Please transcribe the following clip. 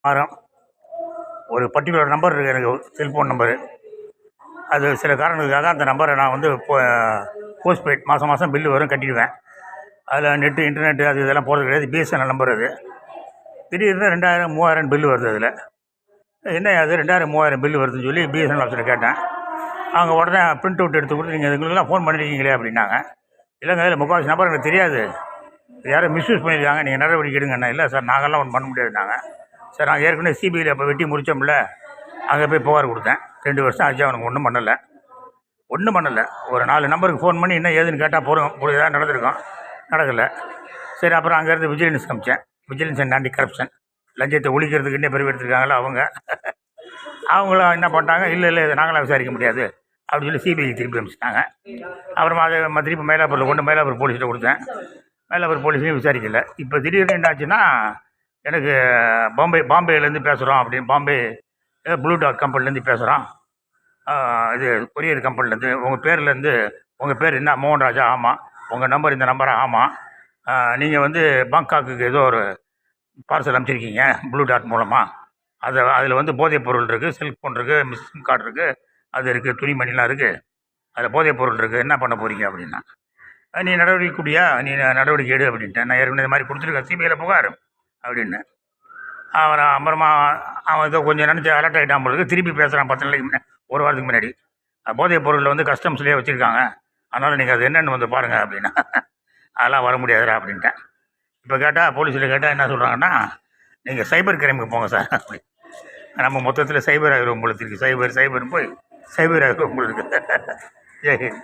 மாதம் ஒரு particular number இருக்குது எனக்கு செல்ஃபோன் நம்பரு. அது சில காரணங்களுக்காக அந்த நம்பரை நான் வந்து போஸ்ட்பெய்ட் மாதம் மாதம் பில்லு வரும் கட்டிடுவேன். அதில் நெட்டு இன்டர்நெட்டு அது இதெல்லாம் போகிறது கிடையாது. பிஎஸ்என்எல் நம்பர் அது. திடீர்னு 2000 3000 பில்லு வருது. அதில் என்ன அது 2000 3000 பில்லு வருதுன்னு சொல்லி பிஎஸ்என்எல் ஆஃபீஸில் கேட்டேன். அவங்க உடனே பிரிண்ட் அவுட் எடுத்து கொடுத்து நீங்கள் இதுங்களுக்கெல்லாம் ஃபோன் பண்ணியிருக்கீங்களே அப்படின்னாங்க. இல்லைங்க இதில் முக்கால்வாசி நம்பர் எனக்கு தெரியாது, யாரும் மிஸ்யூஸ் பண்ணியிருக்காங்க, நீங்கள் நடவடிக்கை எடுங்கண்ணா. இல்லை சார் நாங்கள்லாம் ஒன்றும் பண்ண முடியாதுன்னாங்க. சார் நாங்கள் ஏற்கனவே சிபிஐயில் அப்போ வெட்டி முடித்தோம்ல, அங்கே போய் புகார் கொடுத்தேன். 2 வருஷம் ஆச்சு, அவனுக்கு ஒன்றும் பண்ணலை. ஒரு 4 நம்பருக்கு ஃபோன் பண்ணி என்ன ஏதுன்னு கேட்டால் போகிறோம் ஏதாவது நடந்திருக்கோம், நடக்கலை. சரி அப்புறம் அங்கேருந்து விஜிலன்ஸ் காமிச்சேன். விஜிலன்ஸ் அண்ட் ஆன்டி கரப்ஷன், லஞ்சத்தை ஒழிக்கிறதுக்குன்னே பிரிவு எடுத்துருக்காங்களா அவங்களும் என்ன பண்ணிட்டாங்க, இல்லை இதை நாங்களாம் விசாரிக்க முடியாது அப்படின்னு சொல்லி சிபிஐக்கு திருப்பி அனுப்பிச்சிட்டாங்க. அப்புறமா அதை திருப்பி மயிலாப்பூரில் கொண்டு மயிலாப்பூர் போலீஸ்கிட்ட கொடுத்தேன். மயிலாப்பூர் போலீஸ்லையும் விசாரிக்கல. இப்போ திடீர்னு என்னாச்சுன்னா எனக்கு பாம்பேலேருந்து பேசுகிறோம் அப்படின்னு, பாம்பே ப்ளூ டாட் கம்பெனிலேருந்து பேசுகிறோம், இது கொரியர் கம்பெனிலேருந்து, உங்கள் பேர் என்ன மோகன்ராஜா? ஆமாம். உங்கள் நம்பர் இந்த நம்பரா? ஆமாம். நீங்கள் வந்து பாங்காக்குக்கு ஏதோ ஒரு பார்சல் அனுப்பிச்சிருக்கீங்க ப்ளூ டாட் மூலமாக. அதில் வந்து போதைப் பொருள் இருக்குது, செல்ஃபோன் இருக்குது, சிம் கார்டு இருக்குது, அது இருக்குது, துணிமணிலாம் இருக்குது, அதில் போதைப் பொருள் இருக்குது, என்ன பண்ண போகிறீங்க அப்படின்னா. நீ நடவடிக்கை எடு அப்படின்ட்டேன். நான் ஏற்கனவே இந்த மாதிரி கொடுத்துருக்கேன் சிபிஐயில் புகார் அப்படின்னு. அப்புறமா அவன் ஏதோ கொஞ்சம் நினச்சி அலர்ட் ஆகிட்டான் பொழுது திருப்பி பேசுகிறான் 10 நாளைக்கு முன்னாடி, 1 வாரத்துக்கு முன்னாடி. போதைப் பொருளில் வந்து கஸ்டம்ஸ்லேயே வச்சுருக்காங்க, அதனால் நீங்கள் அது என்னென்னு வந்து பாருங்கள் அப்படின்னா. அதெல்லாம் வர முடியாதுடா அப்படின்ட்டேன். இப்போ கேட்டால் போலீஸில் கேட்டால் என்ன சொல்கிறாங்கன்னா, நீங்கள் சைபர் கிரைமுக்கு போங்க சார் அப்படி. நம்ம மொத்தத்தில் சைபர் ஆகிரும் உங்களுக்கு, சைபர் போய் சைபர் ஆகிரும் உங்களுக்கு. ஜெய் ஹிந்த்.